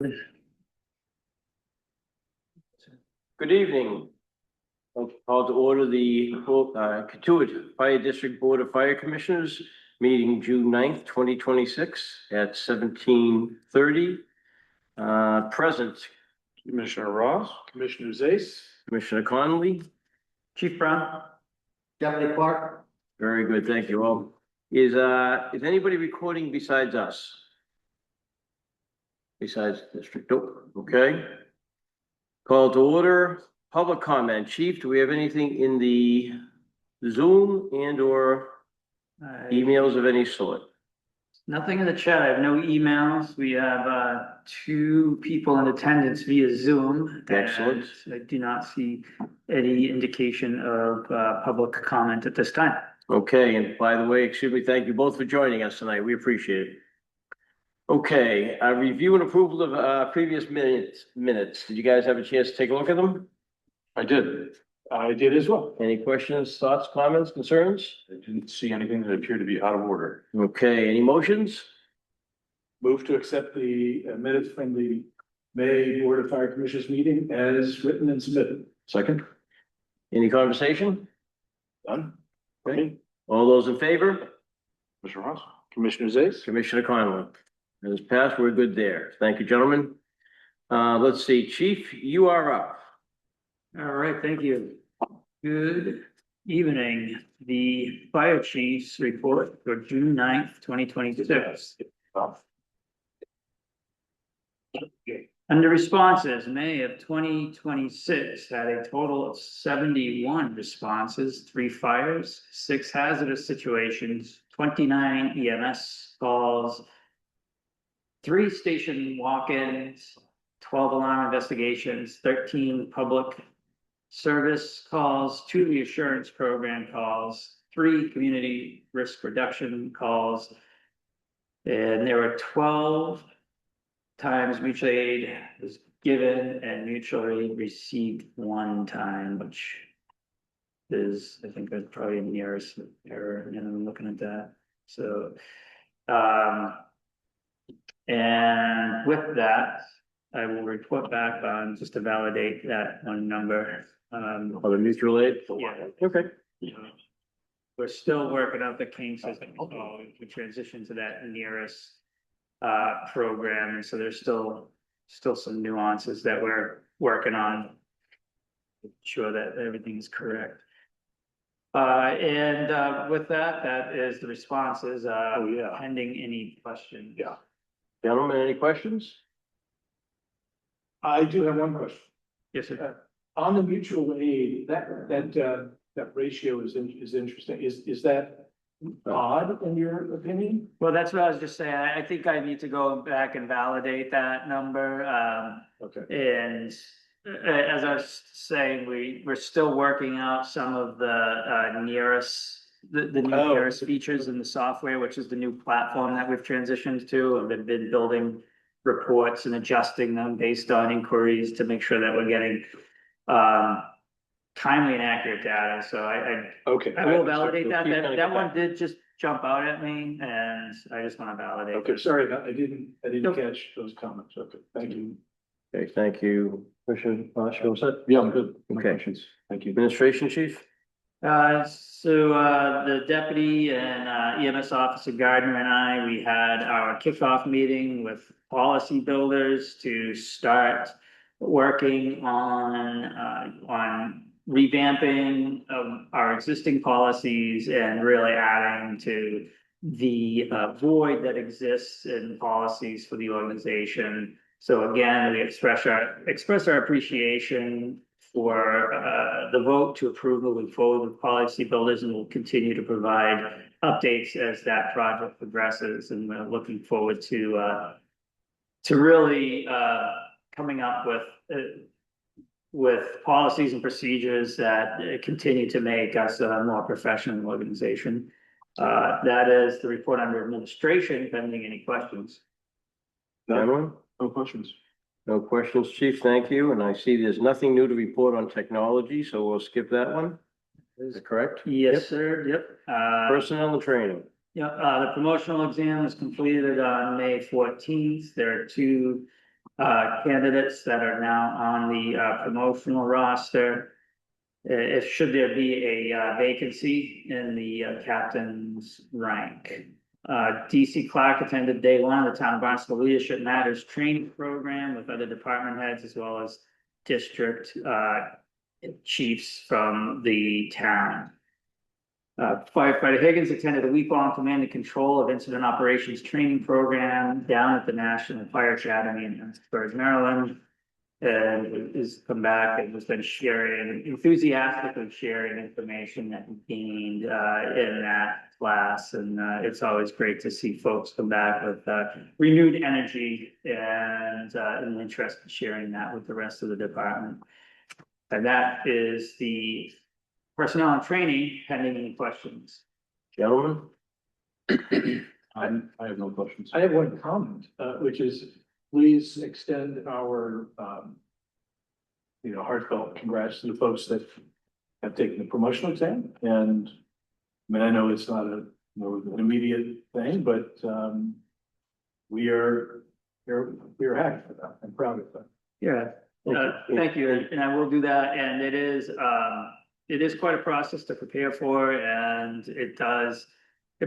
Good evening. I'll call to order the Katuitt Fire District Board of Fire Commissioners meeting June 9th, 2026 at 17:30. Present, Commissioner Ross, Commissioner Zace, Commissioner Connolly. Chief Brown. Deputy Clark. Very good, thank you all. Is anybody recording besides us? Besides district, okay. Call to order, public comment. Chief, do we have anything in the Zoom and or emails of any sort? Nothing in the chat. I have no emails. We have two people in attendance via Zoom. Excellent. I do not see any indication of public comment at this time. Okay, and by the way, excuse me, thank you both for joining us tonight. We appreciate it. Okay, review and approval of previous minutes. Did you guys have a chance to take a look at them? I did as well. Any questions, thoughts, comments, concerns? I didn't see anything that appeared to be out of order. Okay, any motions? Move to accept the minutes from the May Board of Fire Commissioners meeting as written and submitted. Second. Any conversation? Done. Okay, all those in favor? Commissioner Ross, Commissioner Zace. Commissioner Conlon. As passed, we're good there. Thank you, gentlemen. Let's see, Chief, you are up. All right, thank you. Good evening. The fire chief's report for June 9th, 2026. Under responses, May of 2026 had a total of 71 responses, 3 fires, 6 hazardous situations, 29 EMS calls, 3 station walk-ins, 12 alarm investigations, 13 public service calls, 2 reassurance program calls, 3 community risk reduction calls. And there were 12 times mutual aid was given and mutual aid received 1 time, which is, I think that's probably the nearest error, and I'm looking at that. So, and with that, I will report back on just to validate that 1 number. For the mutual aid? Yeah. Okay. We're still working out the kinks as we transition to that nearest program, and so there's still some nuances that we're working on. Sure that everything's correct. And with that, that is the responses. Pending any questions. Yeah. Gentlemen, any questions? I do have 1 question. Yes, sir. On the mutual aid, that ratio is interesting. Is that odd in your opinion? Well, that's what I was just saying. I think I need to go back and validate that number. Okay. And as I was saying, we're still working out some of the new nearest features in the software, which is the new platform that we've transitioned to, and we've been building reports and adjusting them based on inquiries to make sure that we're getting timely and accurate data. So I will validate that. That one did just jump out at me, and I just want to validate. Okay, sorry, I didn't catch those comments. Okay, thank you. Okay, thank you. Commissioner Bosch, you all set? Yeah, I'm good. No Okay. questions. Thank you. Administration chief? So the deputy and EMS officer Gardner and I, we had our kickoff meeting with policy builders to start working on revamping our existing policies and really adding to the void that exists in policies for the organization. So again, we express our appreciation for the vote to approve moving forward with policy builders, and we'll continue to provide updates as that project progresses. And we're looking forward to really coming up with policies and procedures that continue to make us a more professional organization. That is the report under administration. Pending any questions. Anyone? No questions. No questions, chief. Thank you. And I see there's nothing new to report on technology, so we'll skip that one. Is that correct? Yes, sir. Yep. Personnel and training. Yeah, the promotional exam was completed on May 14th. There are 2 candidates that are now on the promotional roster. If should there be a vacancy in the captain's rank. DC Clark attended day one of the Town of Barnstable Leadership Matters training program with other department heads as well as district chiefs from the town. Firefighter Higgins attended a week-long command and control of incident operations training program down at the National Fire Academy in Pittsburgh, Maryland. And has come back and has been enthusiastically sharing information that he gained in that class. And it's always great to see folks come back with renewed energy and an interest in sharing that with the rest of the department. And that is the personnel and training. Pending any questions? Gentlemen? I have no questions. I have one comment, which is please extend our, heartfelt congrats to the folks that have taken the promotional exam. And I mean, I know it's not an immediate thing, but we're happy for that. I'm proud of that. Yeah, thank you, and I will do that, and it is quite a process to prepare for, and it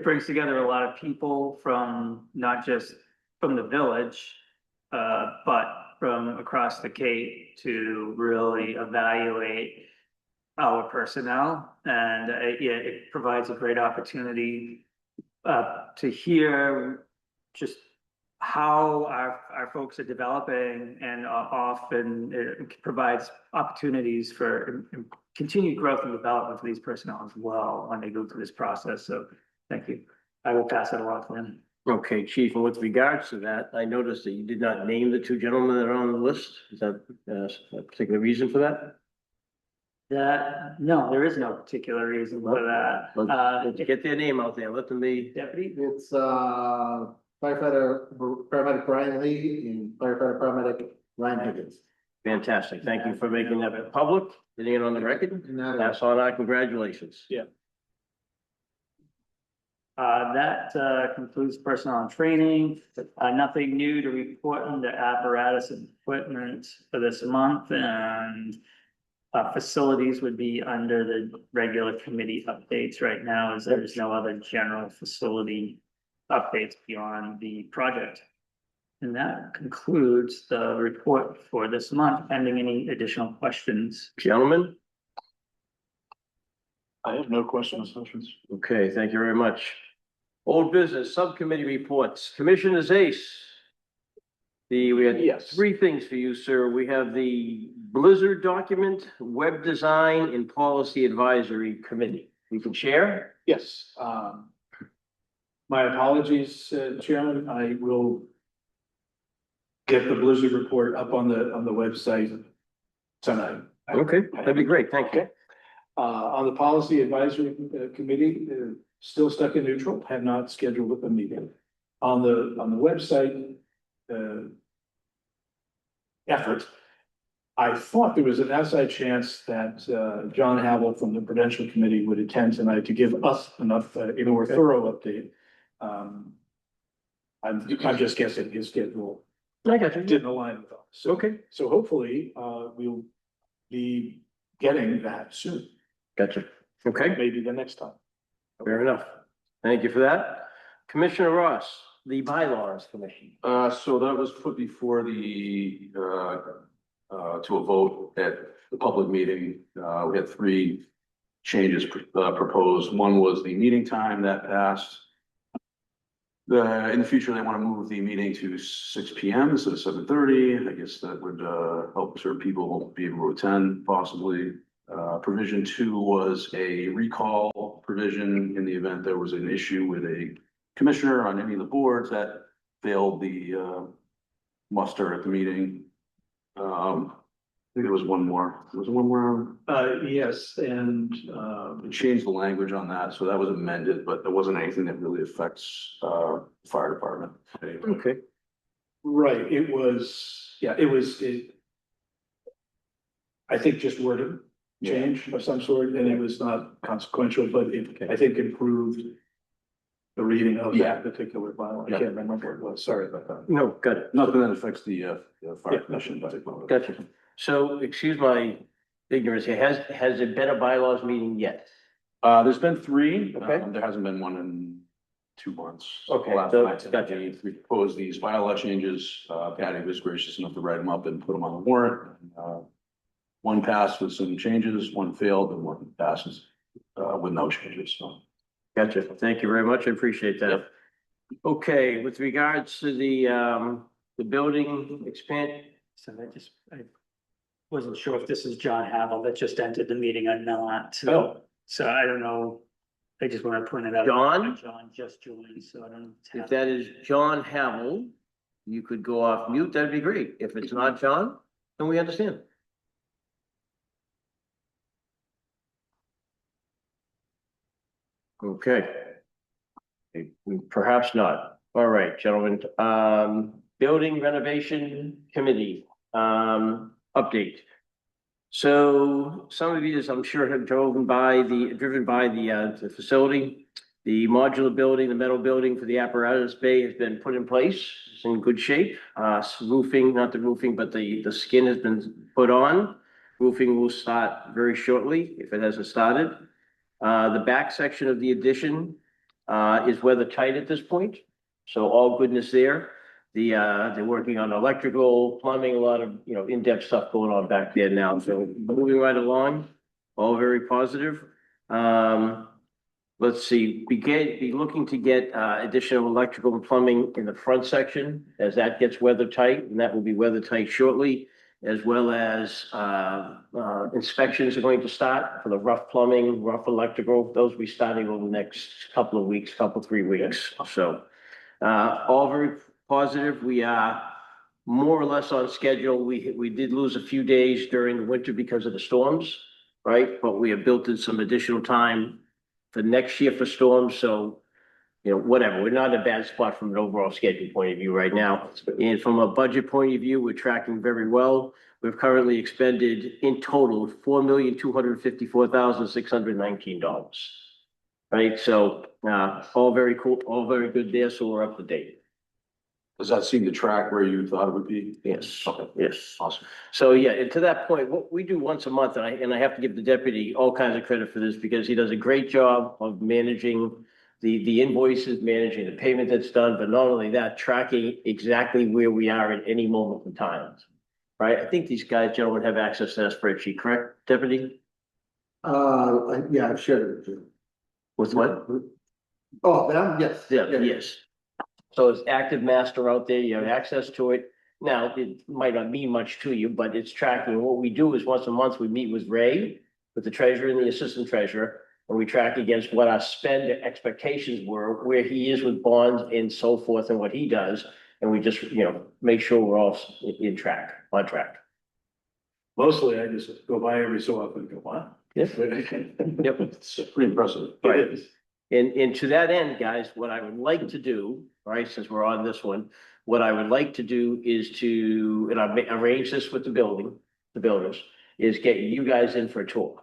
brings together a lot of people from not just from the village, but from across the Cape to really evaluate our personnel, and it provides a great opportunity to hear just how our folks are developing, and often it provides opportunities for continued growth and development for these personnel as well when they go through this process. So thank you. I will pass it along to them. Okay, Chief, and with regards to that, I noticed that you did not name the two gentlemen that are on the list. Is that a particular reason for that? No, there is no particular reason for that. Let's get their name out there. Let them be. Deputy? It's paramedic Brian Lee and paramedic Ryan Higgins. Fantastic. Thank you for making that public, getting it on the record. Pass on our congratulations. Yeah. That concludes personnel and training. Nothing new to report on the apparatus and equipment for this month, and facilities would be under the regular committee updates right now, as there's no other general facility updates beyond the project. And that concludes the report for this month, pending any additional questions. Gentlemen? I have no questions. Okay, thank you very much. Old business, subcommittee reports, Commissioner's Ace. We had Yes. three things for you, sir. We have the Blizzard document, web design, and policy advisory committee. You can share? Yes, my apologies, Chairman, I will get the Blizzard report up on the website tonight. Okay, that'd be great. Thank you. Okay. On the policy advisory committee, still stuck in neutral, have not scheduled a meeting. On the website, effort, I thought there was an outside chance that John Havel from the Prudential Committee would attend tonight to give us enough, a more thorough update. I'm just guessing his schedule I got you. didn't align with us. So, Okay, so hopefully, we'll be getting that soon, gotcha. Okay, maybe the next time. fair enough. Thank you for that. Commissioner Ross, the bylaws commission. So that was put before the, to a vote at the public meeting. We had three changes proposed. One was the meeting time that passed. In the future, they want to move the meeting to 6 p.m. instead of 7:30. I guess that would help certain people be able to attend possibly. Provision 2 was a recall provision in the event there was an issue with a commissioner on any of the boards that failed the muster at the meeting. I think there was one more. Was there one more? Yes, and, We changed the language on that, so that was amended, but there wasn't anything that really affects fire department. Okay, right, it was, I think just wording change of some sort, and it was not consequential, but it, I think, improved the reading of Yeah. that particular bylaw. I Yeah. can't remember what it was, sorry about that. No, got it. Nothing that affects the fire Yeah. commission, but. Gotcha. So, excuse my ignorance here, has there been a bylaws meeting yet? There's been three. Okay. There hasn't been one in 2 months. Okay, Last so- night, gotcha. we proposed these bylaw changes. Patty was gracious enough to write them up and put them on the warrant. One passed with some changes, one failed, and one passes with no changes, so. Gotcha. Thank you very much. I appreciate that. Okay, with regards to the building expand, So I wasn't sure if this is John Havel that just entered the meeting or not. Oh. So I don't know. I just want to point it out. John? John just joined, so I don't. if that is John Havel, you could go off mute, that'd be great. If it's not John, then we understand. Okay. Perhaps not. All right, gentlemen, building renovation committee, update. So some of you, I'm sure, have driven by the facility. The modular building, the metal building for the apparatus bay has been put in place. It's in good shape. Roofing, not the roofing, but the skin has been put on. Roofing will start very shortly if it hasn't started. The back section of the addition is weather tight at this point. So all goodness there. They're working on electrical, plumbing, a lot of, in-depth stuff going on back there now. So moving right along, all very positive. Let's see, be looking to get additional electrical and plumbing in the front section as that gets weather tight, and that will be weather tight shortly, as well as inspections are going to start for the rough plumbing, rough electrical. Those will be starting over the next couple of weeks, 3 weeks. So all very positive. We are more or less on schedule. We did lose a few days during the winter because of the storms, right? But we have built in some additional time for next year for storms. So, whatever, we're not in a bad spot from an overall schedule point of view right now. And from a budget point of view, we're tracking very well. We've currently expended in total $4,254,619. Right, so all very cool, all very good there, so we're up to date. Does that seem to track where you thought it would be? Yes, Okay. yes. Awesome. So, yeah, and to that point, what we do once a month, and I have to give the deputy all kinds of credit for this because he does a great job of managing the invoices, managing the payment that's done, but not only that, tracking exactly where we are at any moment in time. Right? I think these gentlemen have access to that spreadsheet, correct, deputy? Yeah, I've shared it with you. With what? Oh, them, yes. Yeah, yes. So it's active master out there, you have access to it. Now, it might not mean much to you, but it's tracking. What we do is once a month, we meet with Ray, with the treasurer and the assistant treasurer, and we track against what our spend expectations were, where he is with bonds and so forth and what he does. And we just, make sure we're all on track. Mostly I just go by every so often and go, wow. Yep. Yep. It's pretty impressive. Right. It is. And to that end, guys, what I would like to do, right, since we're on this one, what I would like to do is to, and I've arranged this with the builders, is get you guys in for a tour.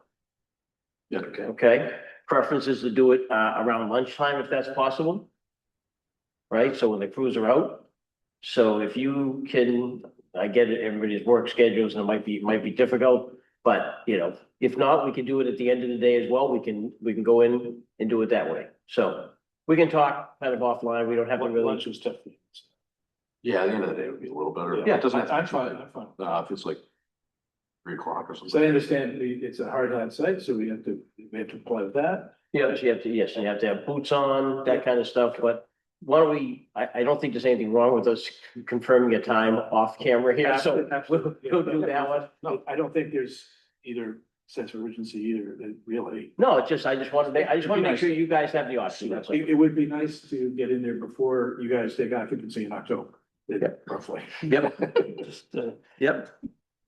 Yeah, okay. Okay, preference is to do it around lunchtime if that's possible. Right, so when the crews are out. So if you can, I get it, everybody's work schedules and it might be difficult, but if not, we can do it at the end of the day as well. We can go in and do it that way. So we can talk kind of offline. We don't have to really. Lunch was tough. Yeah, at the end of the day, it would be a little better. Yeah, It doesn't have to be I'm fine, too I'm fine. late. If it's like 3 o'clock or So I something. understand it's a hard hat site, so we have to apply with that. Yeah, so you have to have boots on, that kind of stuff, but why don't we, I don't think there's anything wrong with us confirming a time off camera here, so Absolutely. we'll do that one. No, I don't think there's either sense of urgency either, really. No, I just want to make sure you guys have the option, that's all. It would be nice to get in there before you guys take occupancy in October, Yeah. roughly. Yep, Just, yep,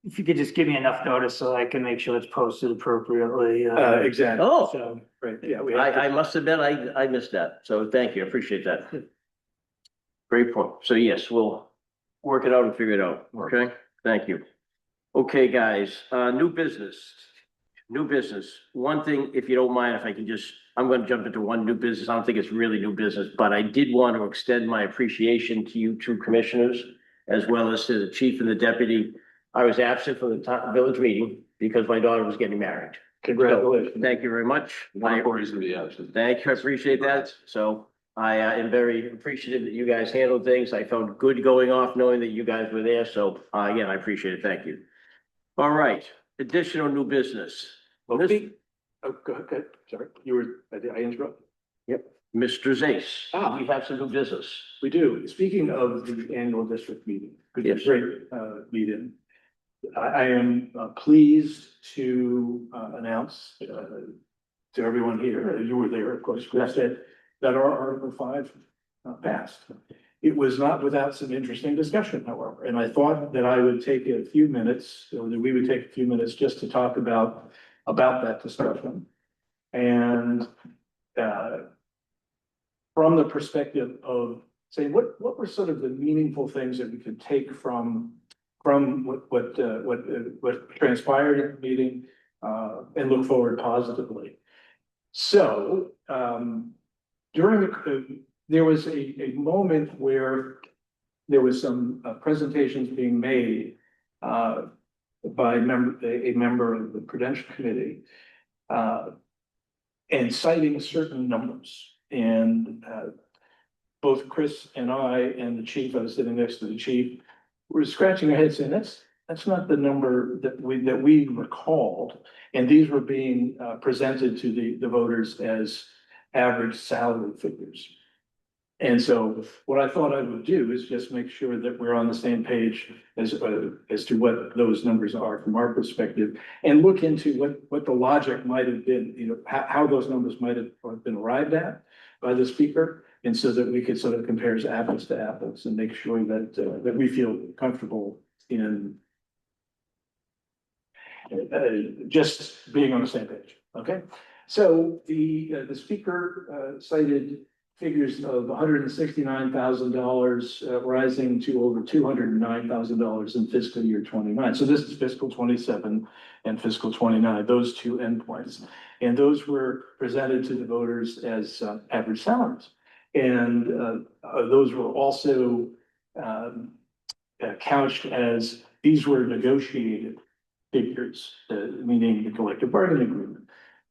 if you could just give me enough notice so I can make sure it's posted appropriately. Exactly. oh, So, right, yeah. We have to- I must admit, I missed that, so thank you, I appreciate that. Great point, so yes, we'll work it out and figure it out, okay, thank you. Okay, guys, new business. new business. One thing, if you don't mind, if I can just, I'm gonna jump into one new business. I don't think it's really new business, but I did want to extend my appreciation to you two commissioners, as well as to the chief and the deputy. I was absent from the village meeting because my daughter was getting married. Congratulations. Thank you very much. One more reason to be absent. Thank you, I appreciate that. So I am very appreciative that you guys handled things. I felt good going off knowing that you guys were there. So again, I appreciate it. Thank you. All right, additional new business. Well, go ahead, sorry, I interrupted. Yep, Mr. Zace, we have some new business. We do. Speaking of the annual district meeting, which is Yes. a great meeting. I am pleased to announce to everyone here, you were there, of course, Chris, that our Article 5 passed. It was not without some interesting discussion, however, and I thought that I would take a few minutes, or that we would take a few minutes just to talk about that discussion. And from the perspective of saying, what were sort of the meaningful things that we could take from what transpired at the meeting, and look forward positively. So, there was a moment where there was some presentations being made by a member of the Prudential Committee, and citing certain numbers. And both Chris and I and the chief, I was sitting next to the chief, were scratching our heads saying, that's not the number that we recalled. And these were being presented to the voters as average salary figures. And so what I thought I would do is just make sure that we're on the same page as to what those numbers are from our perspective, and look into what the logic might have been, you know, how those numbers might have been arrived at by the speaker. And so that we could sort of compare apples to apples and make sure that we feel comfortable in just being on the same page. Okay, so the speaker cited figures of $169,000 rising to over $209,000 in fiscal year 29. So this is fiscal 27 and fiscal 29, those two endpoints. And those were presented to the voters as average salaries. And those were also couched as these were negotiated figures, meaning the collective bargaining agreement.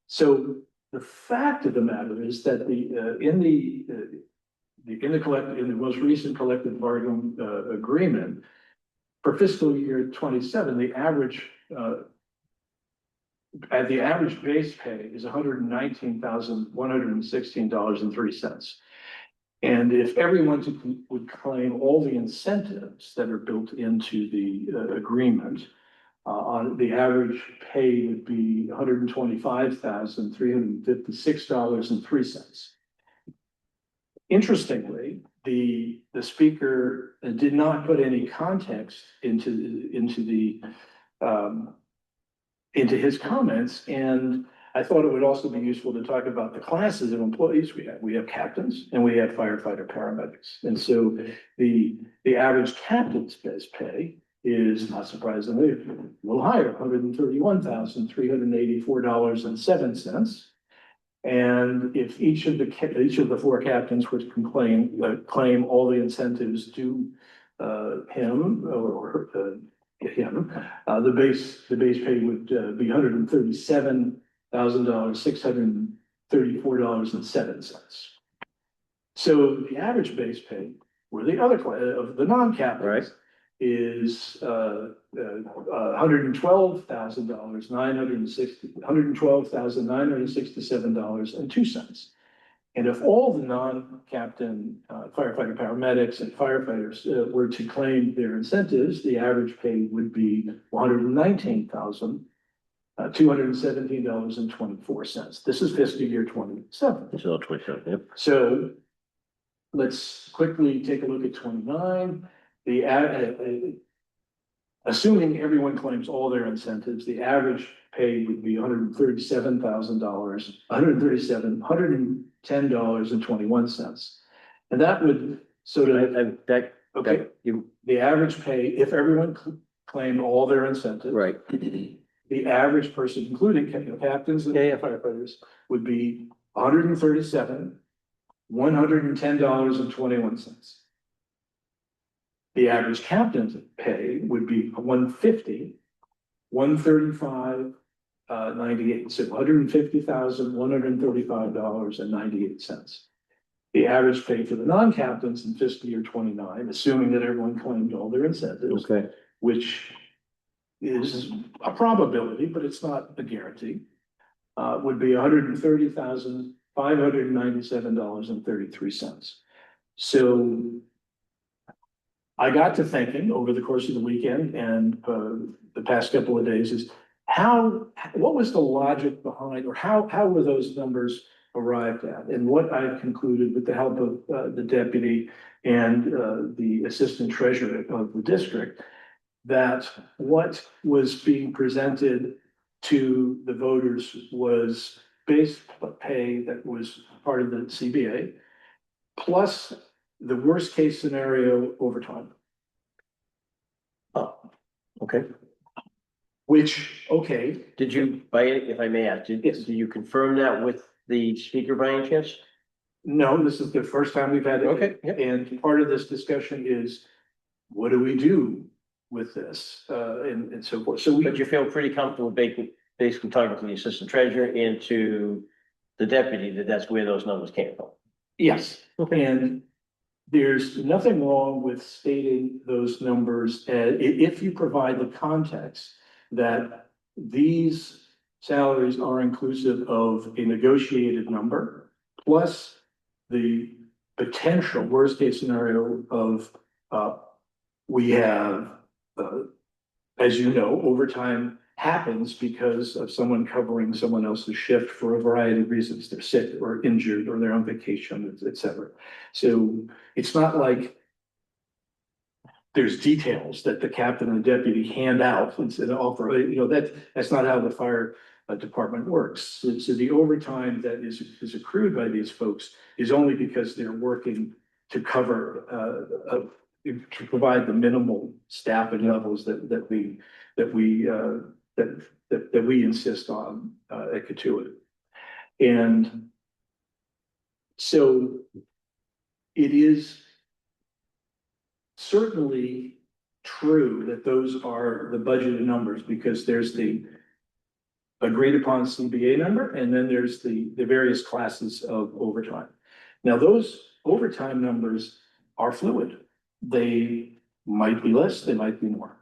So the fact of the matter is that in the most recent collective bargaining agreement for fiscal year 27, the average base pay is $119,116.03. And if everyone would claim all the incentives that are built into the agreement, on the average pay would be $125,356.03. Interestingly, the speaker did not put any context into his comments, and I thought it would also be useful to talk about the classes of employees we have. We have captains and we have firefighter paramedics, and so the average captain's base pay is, not surprisingly, a little higher, $131,384.07. And if each of the four captains would claim all the incentives due him or him, the base pay would be $137,634.07. So the average base pay, where the other of the non-captains, Right, is $112,967.02. And if all the non-captain firefighter paramedics and firefighters were to claim their incentives, the average pay would be $119,217.24. This is fiscal year 27. it's all 27, yep. So let's quickly take a look at 29. Assuming everyone claims all their incentives, the average pay would be $110.21. And that would sort of, okay, the average pay, if everyone claimed all their incentives. Right. the average person, including captains and firefighters, would be $137,110.21. The average captain's pay would be $150,135.98. So $150,135.98. The average pay for the non-captains in fiscal year 29, assuming that everyone claimed all their incentives, Okay. which is a probability, but it's not a guarantee, would be $130,597.33. So I got to thinking over the course of the weekend and the past couple of days is what was the logic behind, or how were those numbers arrived at? And what I've concluded with the help of the deputy and the assistant treasurer of the district, that what was being presented to the voters was base pay that was part of the CBA, plus the worst case scenario overtime. Oh, okay. Which, okay. Did you, if I may ask, Yes. did you confirm that with the speaker by any chance? No, this is the first time we've had it. Okay, yep. And part of this discussion is, what do we do with this, and so forth. So But you feel pretty comfortable basically talking to the assistant treasurer and to the deputy that that's where those numbers came from? yes, and there's nothing wrong with stating those numbers, if you provide the context that these salaries are inclusive of a negotiated number, plus the potential worst case scenario of, we have, as you know, overtime happens because of someone covering someone else's shift for a variety of reasons. They're sick or injured or they're on vacation, et cetera. So it's not like there's details that the captain and deputy hand out and offer, that's not how the fire department works. So the overtime that is accrued by these folks is only because they're working to cover, to provide the minimal staffing levels that we insist on at Katuitt. And so it is certainly true that those are the budgeted numbers, because there's the agreed upon CBA number, and then there's the various classes of overtime. Now, those overtime numbers are fluid. They might be less, they might be more.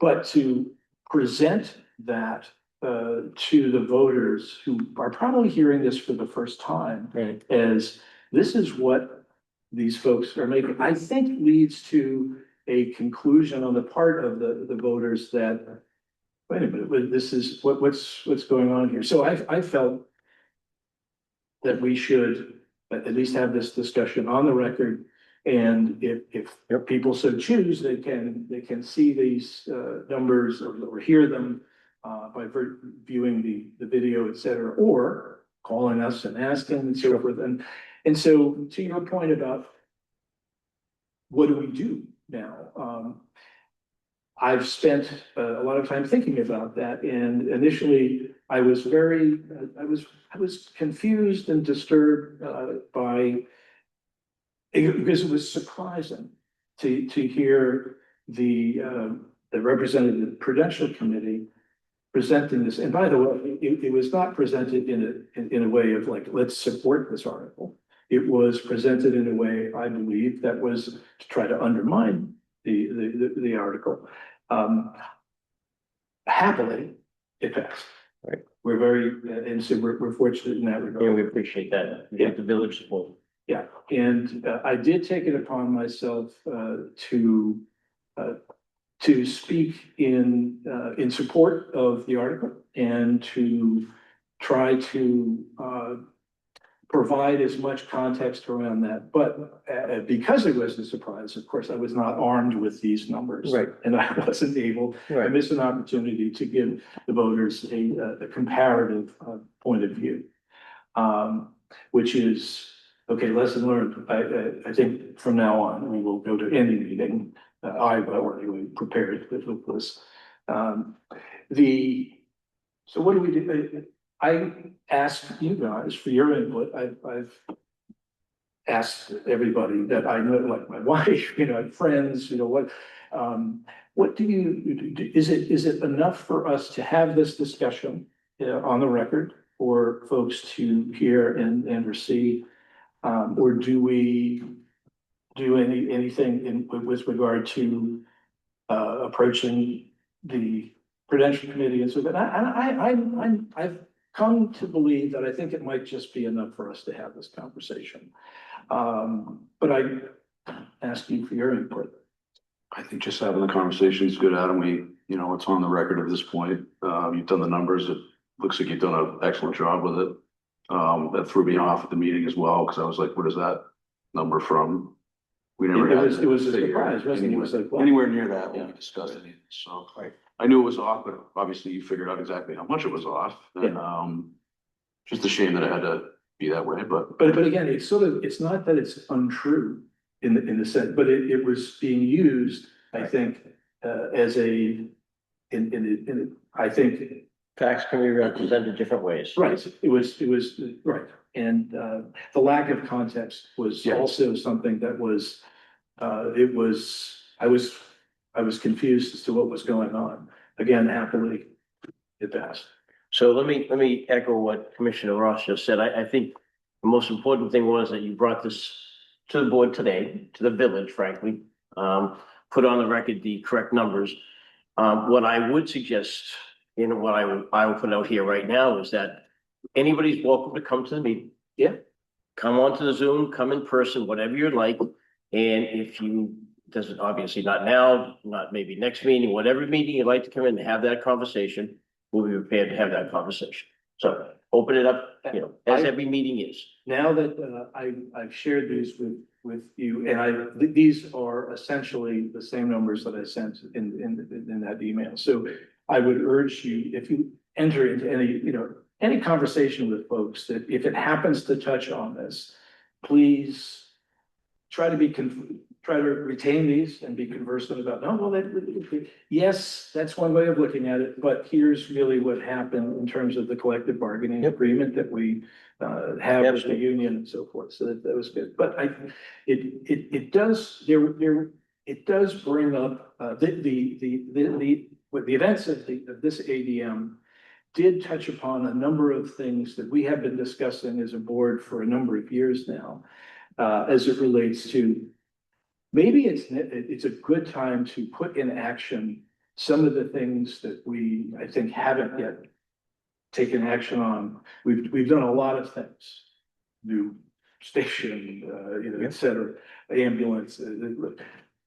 But to present that to the voters who are probably hearing this for the first time, Right. as this is what these folks are making, I think leads to a conclusion on the part of the voters that, wait a minute, this is what's going on here. So I felt that we should at least have this discussion on the record. And if people so choose, they can see these numbers or hear them by viewing the video, et cetera, or calling us and asking and so forth. And so to your point about what do we do now? I've spent a lot of time thinking about that. And initially I was I was confused and disturbed by, because it was surprising to hear the representative prudential committee presenting this. And by the way, it was not presented in a way of like, let's support this article. It was presented in a way, I believe, that was to try to undermine the article. Happily, it passed. Right. We're very, and so we're fortunate in that regard. Yeah, we appreciate that. Yeah. The village support. Yeah, and I did take it upon myself to speak in support of the article and to try to provide as much context around that. But because it was a surprise, of course, I was not armed with these numbers. Right. And I wasn't able, I missed an opportunity to give the voters a comparative point of view, which is, okay, lesson learned. I think from now on, we will go to any meeting. I already prepared with this. So what do we do? I asked you guys for your input. I've asked everybody that I know, like my wife, friends, what do you, is it enough for us to have this discussion on the record for folks to hear and or see? Or do we do anything with regard to approaching the Prudential Committee and so that I've come to believe that I think it might just be enough for us to have this conversation. But I ask you for your input. I think just having the conversation is good, Adam. It's on the record at this point. You've done the numbers. It looks like you've done an excellent job with it. That threw me off at the meeting as well, because I was like, what is that number from? We never had. It was a surprise, wasn't it? It was like, well, Anywhere near that when we discussed anything, so. Right. I knew it was off, but obviously you figured out exactly how much it was off, and, just a shame that it had to be that way, but. But again, it's not that it's untrue in the sense, but it was being used, I think, as I think. Facts can be represented different ways. Right, it was, right, and the lack of context was Yeah. also something that was, I was confused as to what was going on. Again, happily, it passed. So let me echo what Commissioner Ross just said. I think the most important thing was that you brought this to the board today, to the village, frankly. Put on the record the correct numbers. What I would suggest, what I will put out here right now is that anybody's welcome to come to the meeting. Yeah. Come onto the Zoom, come in person, whatever you'd like. And if you, doesn't obviously not now, not maybe next meeting, whatever meeting you'd like to come in and have that conversation, we'll be prepared to have that conversation. So open it up, as every meeting is. Now that I've shared these with you, and these are essentially the same numbers that I sent in that email. So I would urge you, if you enter into any conversation with folks, that if it happens to touch on this, please try to retain these and be conversant about, no, well, yes, that's one way of looking at it, but here's really what happened in terms of the collective bargaining agreement that we have with the union and so forth. So that was good. But it does bring up the events of this ADM did touch upon a number of things that we have been discussing as a board for a number of years now, as it relates to maybe it's a good time to put in action some of the things that we, I think, haven't yet taken action on. We've done a lot of things, new station, et cetera, ambulance,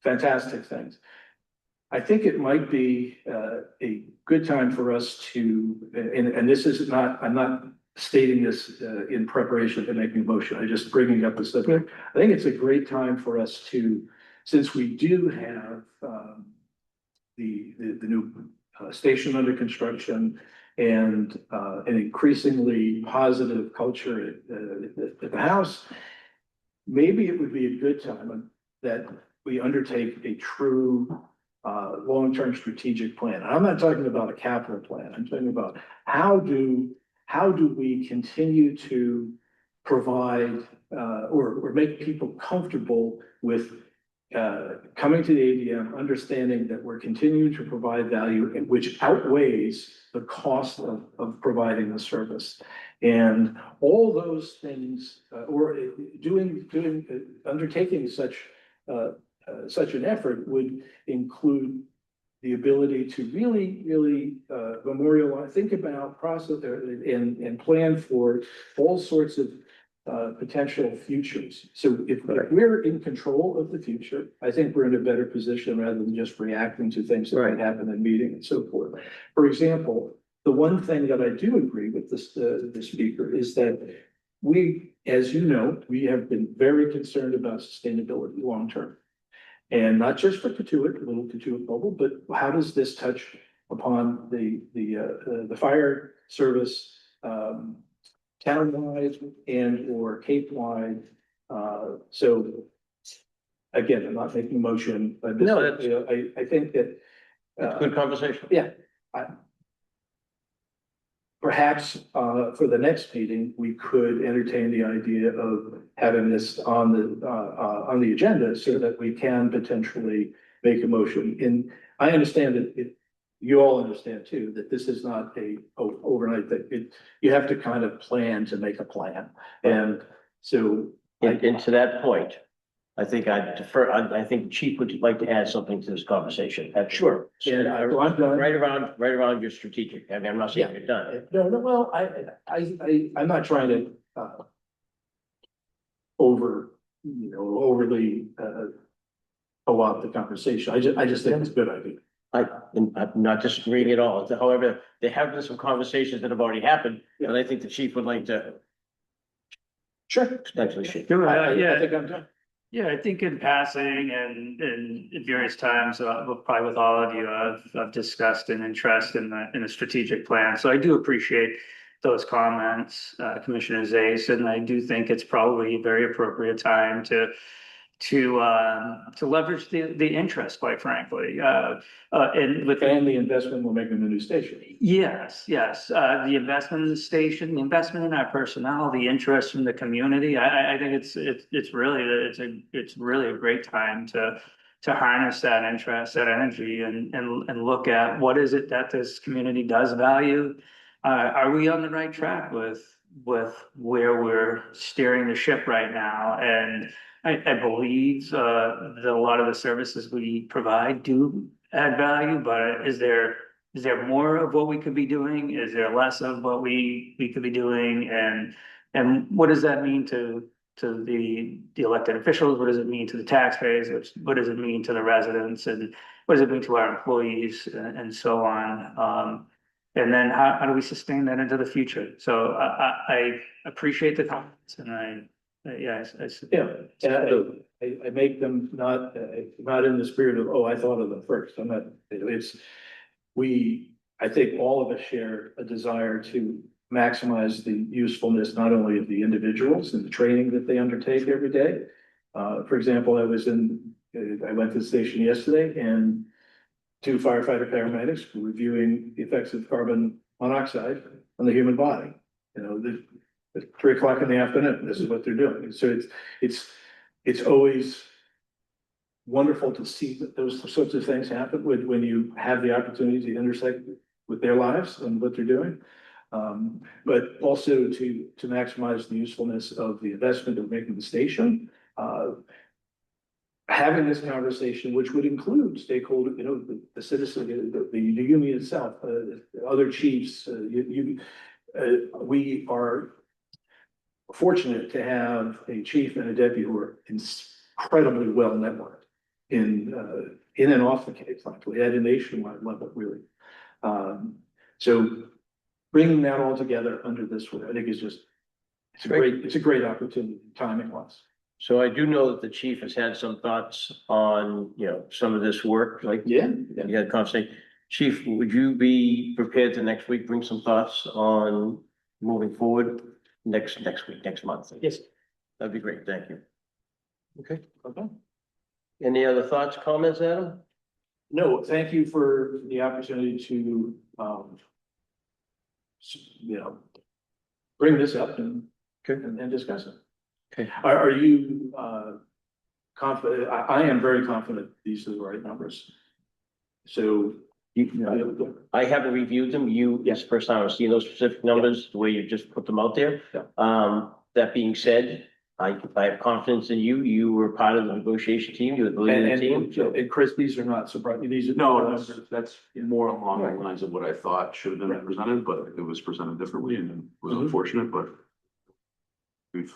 fantastic things. I think it might be a good time for us to, and this is not, I'm not stating this in preparation to making a motion, I'm just bringing up the subject. I think it's a great time for us to, since we do have the new station under construction and an increasingly positive culture at the house, maybe it would be a good time that we undertake a true long-term strategic plan. I'm not talking about a capital plan. I'm talking about how do we continue to provide or make people comfortable with coming to the ADM, understanding that we're continuing to provide value which outweighs the cost of providing the service. And all those things, or undertaking such an effort would include the ability to really memorialize, think about, process and plan for all sorts of potential futures. So if we're in control of the future, I think we're in a better position rather than just reacting to things that might happen in meeting and so forth. For example, the one thing that I do agree with the speaker is that we, as you know, we have been very concerned about sustainability long term. And not just for Katuitt, little Katuitt Mobile, but how does this touch upon the fire service, town-wide and or Cape-wide? So again, I'm not making a motion, but No, I think that Good conversation. Yeah, perhaps, for the next meeting, we could entertain the idea of having this on the agenda so that we can potentially make a motion. And I understand that you all understand too, that this is not a overnight thing. You have to kind of plan to make a plan. And so. And to that point, I think I'd defer, I think Chief would like to add something to this conversation. Sure. And I'm done. Right around your strategic, I mean, I'm not saying you're done. No, well, I'm not trying to, overly, co-opt the conversation. I just think it's a good idea. I'm not disagreeing at all. However, there have been some conversations that have already happened, but I think the chief would like to Sure. potentially share. Yeah. I think I'm done. Yeah, I think in passing and at various times, probably with all of you, I've discussed an interest in the strategic plan. So I do appreciate those comments, Commissioner Zais, and I do think it's probably a very appropriate time to leverage the interest, quite frankly, and with. And the investment we're making in the new station. Yes, the investment in the station, the investment in our personnel, the interest from the community. I think it's really a great time to harness that interest, that energy, and look at what is it that this community does value. Are we on the right track with where we're steering the ship right now? And I believe that a lot of the services we provide do add value, but is there more of what we could be doing? Is there less of what we could be doing? And what does that mean to the elected officials? What does it mean to the taxpayers? What does it mean to the residents? And what does it mean to our employees and so on? And then how do we sustain that into the future? So I appreciate the comments, and yeah. And I make them not in the spirit of, oh, I thought of them first. I'm not, I think all of us share a desire to maximize the usefulness, not only of the individuals and the training that they undertake every day. For example, I went to the station yesterday and 2 firefighter paramedics were reviewing the effects of carbon monoxide on the human body. At 3 o'clock in the afternoon, this is what they're doing. So it's always wonderful to see those sorts of things happen when you have the opportunity to intersect with their lives and what they're doing. But also to maximize the usefulness of the investment of making the station. Having this conversation, which would include stakeholder, the citizen, the union itself, other chiefs, we are fortunate to have a chief and a deputy who are incredibly well networked in and off the case, frankly, at a nationwide level, really. So bringing that all together under this, I think it's a great opportunity, timing wise. So I do know that the chief has had some thoughts on, some of this work, like you had a conversation. Chief, would you be prepared to next week bring some thoughts on moving forward next week, next month? Yes. That'd be great. Thank you. Okay. Any other thoughts, comments, Adam? No, thank you for the opportunity to, bring this up and discuss it. Okay. Are you, confident? I am very confident these are the right numbers. So. I haven't reviewed them. Yes, first time I've seen those specific numbers, the way you just put them out there. Yeah. That being said, I have confidence in you. You were part of the negotiation team. You were the leader of the team. And Chris, these are not surprising. These are. No, that's more along the lines of what I thought should have been presented, but it was presented differently and it was unfortunate, but we've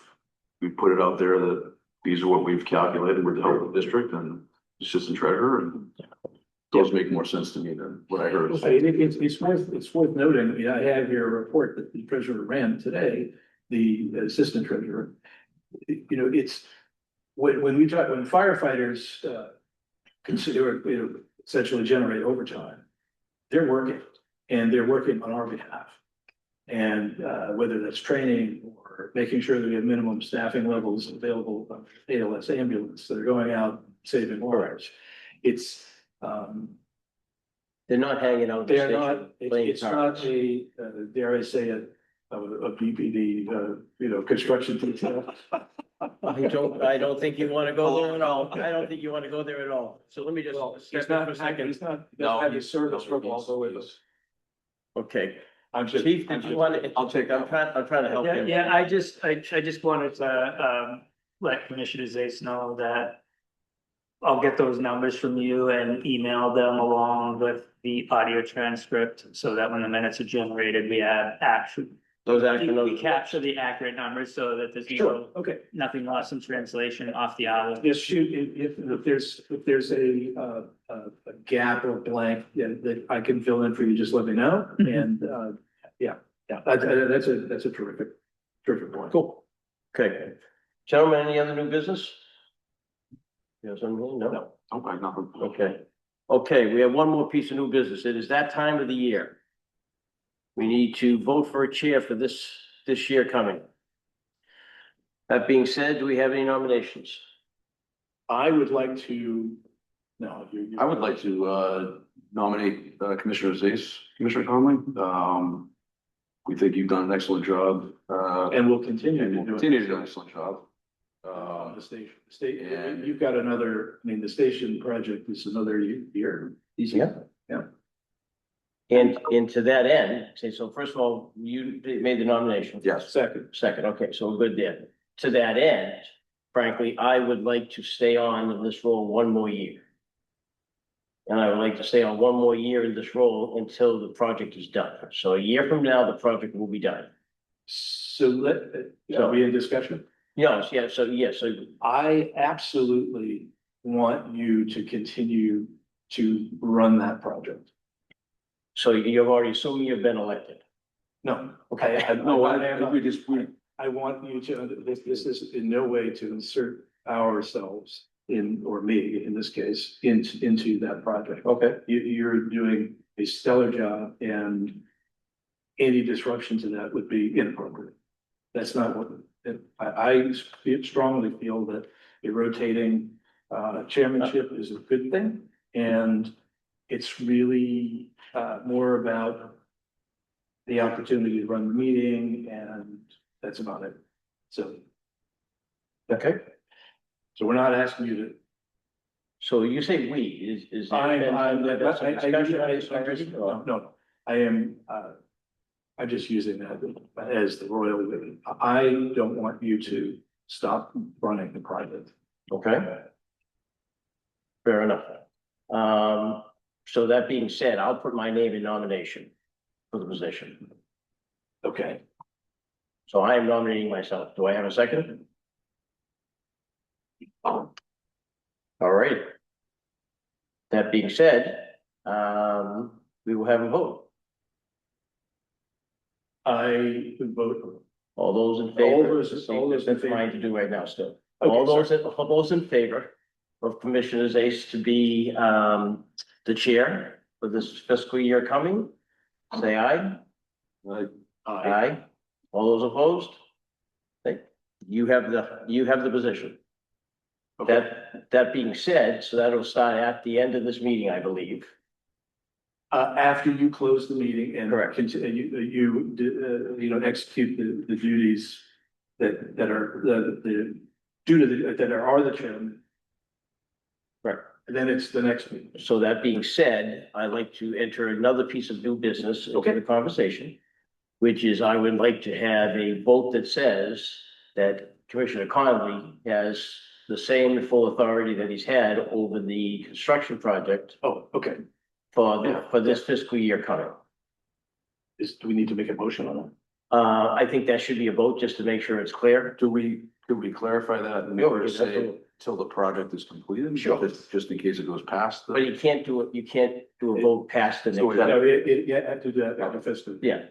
put it out there that these are what we've calculated. We're the health district and assistant treasurer, and those make more sense to me than what I heard. It's worth noting, I have here a report that the treasurer ran today, the assistant treasurer. It's when firefighters consider, essentially generate overtime, they're working on our behalf. And whether that's training or making sure that we have minimum staffing levels available on ALS ambulance that are going out saving lives. It's They're not hanging out. at the They are station not, playing it's not cards. a, dare I say it, a BPD, construction detail. I don't think you wanna go there at all. I don't think you wanna go there at all. So let me just Well, step he's in not, for a second. he's not, he No, doesn't have he's- his service no, from he's- also with he's- us. Okay, I'm just. Chief, I'm did you just- want to? I'll take I'm that. trying to help Yeah, you. yeah, I just wanted to, let Commissioner Zace know that I'll get those numbers from you and email them along with the audio transcript, so that when the minutes are generated, we have Those action we numbers. capture the accurate numbers so that there's Sure, no, okay. nothing lost in translation off the hour. Just shoot, if there's a gap or blank, that I can fill in for you, just let me know, Mhm. and, that's a terrific point. Cool. Okay. Gentlemen, any other new business? Yes, no? No. Okay, nothing. Okay. Okay, we have one more piece of new business. It is that time of the year. We need to vote for a chair for this year coming. That being said, do we have any nominations? I would like to, no. I would like to nominate Commissioner Zace, Commissioner Conley. We think you've done an excellent job. And we'll continue And to we'll do it. continue to do an excellent job. The station, and- you've got another, I mean, the station project is another year. Yeah. Yeah. And to that end, okay, so first of all, you made the nomination. Yes. Second, Second, okay, so we're good there. To that end, frankly, I would like to stay on in this role one more year. And I would like to stay on one more year in this role until the project is done. So a year from now, the project will be done. so are we in discussion? Yes, so I absolutely want you to continue to run that project. so you've already assumed you've been elected. No. Okay. I want you to, this is in no way to insert ourselves in, or me in this case, into that project. Okay. You're doing a stellar job, and any disruption to that would be inappropriate. That's not what, I strongly feel that a rotating chairmanship is a good thing, and it's really more about the opportunity to run the meeting, and that's about it. So Okay, we're not asking you to. so you say we, is there been some discussion on this already? No, I am, I'm just using that as the royal we. I don't want you to stop running the project. Okay. Fair enough. So that being said, I'll put my name in nomination for the position. Okay, So I am nominating myself. Do I have a second? All right. That being said, we will have a vote. I would vote. All those in All favor? those in That's mine to do right now still. Okay, All those in favor of Commissioner Zace to be the chair for this fiscal year coming, say aye. Aye. All those opposed? Okay, you have the position. Okay. That being said, so that'll start at the end of this meeting, I believe. After you close the meeting and. Correct. You execute the duties that are the due to that are the chairman. Right. And then it's the next meeting. So that being said, I'd like to enter another piece of new business into Okay. the conversation, which is I would like to have a vote that says that Commissioner Conley has the same full authority that he's had over the construction project Oh, okay. for this fiscal year coming. Do we need to make a motion on that? I think that should be a vote just to make sure it's clear. Could we clarify that and Yeah, or say absolutely. till the project is completed? Sure. Just in case it goes past But the. you can't do a vote past the So next. we have- No, you have to do that after fiscal. Yeah,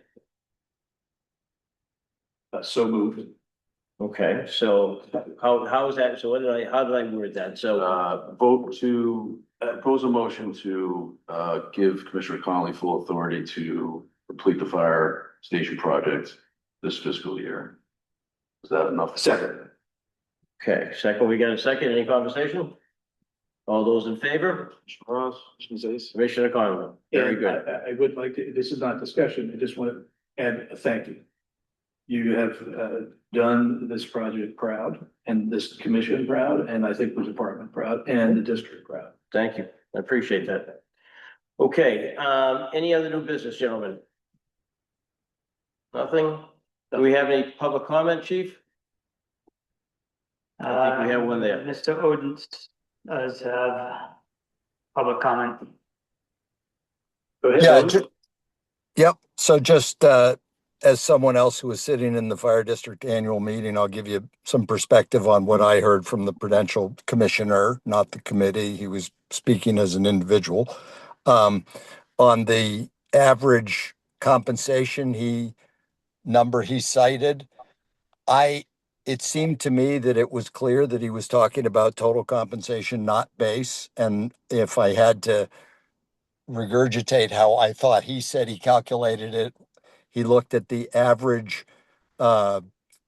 So moved. okay, so how is that, so how did I word that? So, Vote to propose a motion to give Commissioner Connolly full authority to complete the fire station project this fiscal year. Is that enough? Second. okay, second, we got a second, any conversation? All those in favor? Commissioner Conlon, very And good. I would like to, this is not discussion, I just want to add a thank you. You have done this project proud and this commission proud, and I think the department proud and the district proud. Thank you. I appreciate that. Okay, any other new business, gentlemen? Nothing? Do we have any public comment, chief? I think we have one there. Mr. Odin does have public comment. Go ahead. Yeah, Owen. yep. So just as someone else who was sitting in the fire district annual meeting, I'll give you some perspective on what I heard from the Prudential Commissioner, not the committee. He was speaking as an individual. On the average compensation number he cited, it seemed to me that it was clear that he was talking about total compensation, not base. And if I had to regurgitate how I thought he said he calculated it, he looked at the average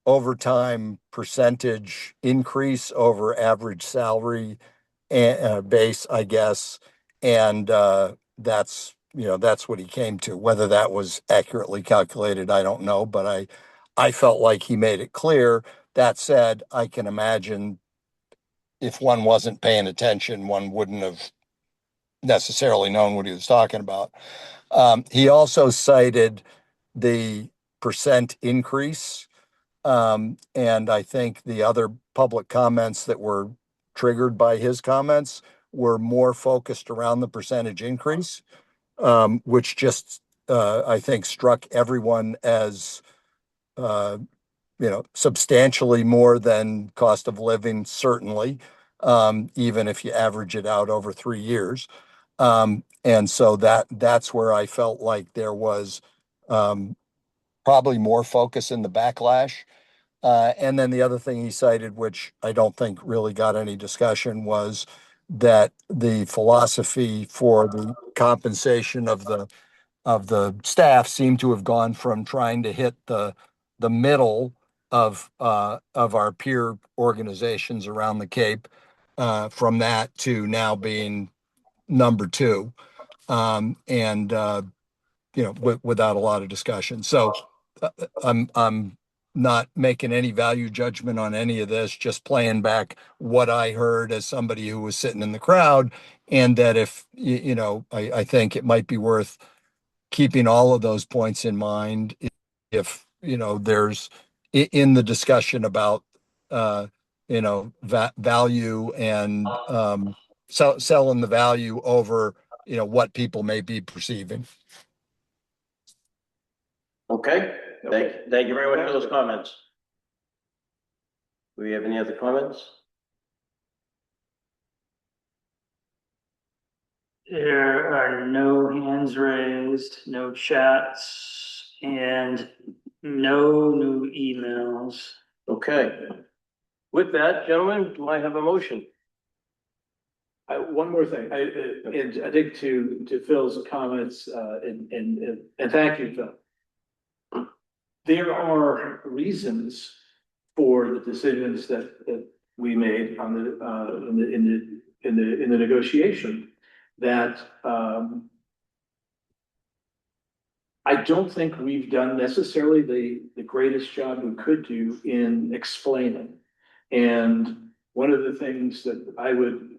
overtime percentage increase over average salary base, I guess. And that's what he came to. Whether that was accurately calculated, I don't know, but I felt like he made it clear. That said, I can imagine if one wasn't paying attention, one wouldn't have necessarily known what he was talking about. He also cited the percent increase. And I think the other public comments that were triggered by his comments were more focused around the percentage increase, which just, I think, struck everyone as, substantially more than cost of living, certainly, even if you average it out over 3 years. And so that's where I felt like there was probably more focus in the backlash. And then the other thing he cited, which I don't think really got any discussion, was that the philosophy for the compensation of the staff seemed to have gone from trying to hit the middle of our peer organizations around the Cape, from that to now being number two, and without a lot of discussion. So I'm not making any value judgment on any of this, just playing back what I heard as somebody who was sitting in the crowd, and that if I think it might be worth keeping all of those points in mind if there's in the discussion about value and selling the value over what people may be perceiving. Okay, thank you very much for those comments. Do we have any other comments? There are no hands raised, no chats, and no new emails. Okay. With that, gentlemen, do I have a motion? One more thing, and I think to Phil's comments, and thank you, Phil. There are reasons for the decisions that we made on in the negotiation that I don't think we've done necessarily the greatest job we could do in explaining. And one of the things that I would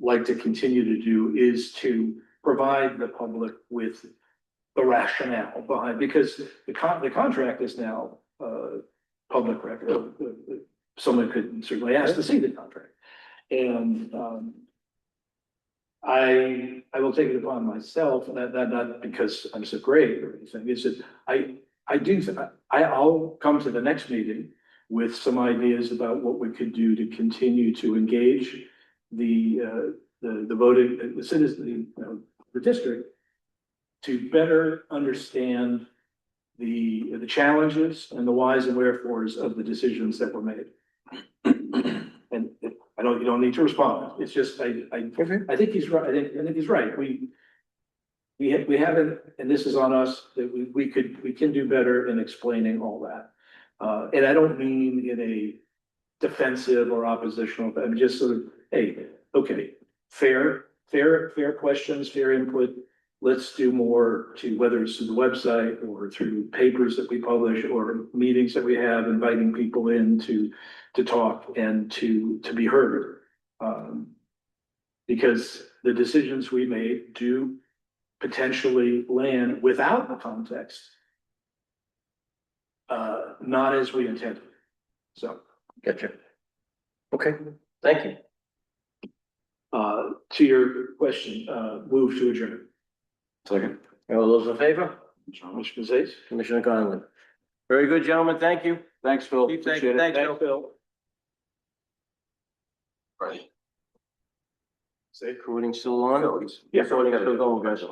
like to continue to do is to provide the public with the rationale behind, because the contract is now public record. Someone could certainly ask to see the contract. And I will take it upon myself, that not because I'm so great or anything, is that I'll come to the next meeting with some ideas about what we could do to continue to engage the voting, the citizens, the district, to better understand the challenges and the whys and wherefores of the decisions that were made. And you don't need to respond. It's just, I think he's right. I think he's right. We haven't, and this is on us, that we can do better in explaining all that. And I don't mean in a defensive or oppositional, but I'm just sort of hey, okay, fair questions, fair input. Let's do more to, whether it's through the website or through papers that we publish or meetings that we have, inviting people in to talk and to be heard. Because the decisions we made do potentially land without the context. Not as we intended. So, Gotcha. Okay, thank you. to your question, move to adjourn. Second. All those in favor? Commissioner Zais? Commissioner Conlon. Very good, gentlemen. Thank you. Thanks, Phil. Keep safe. Appreciate it. Thanks, Thanks, Bill. Bill. Right. Recording still on? Yeah. Recording still going, guys.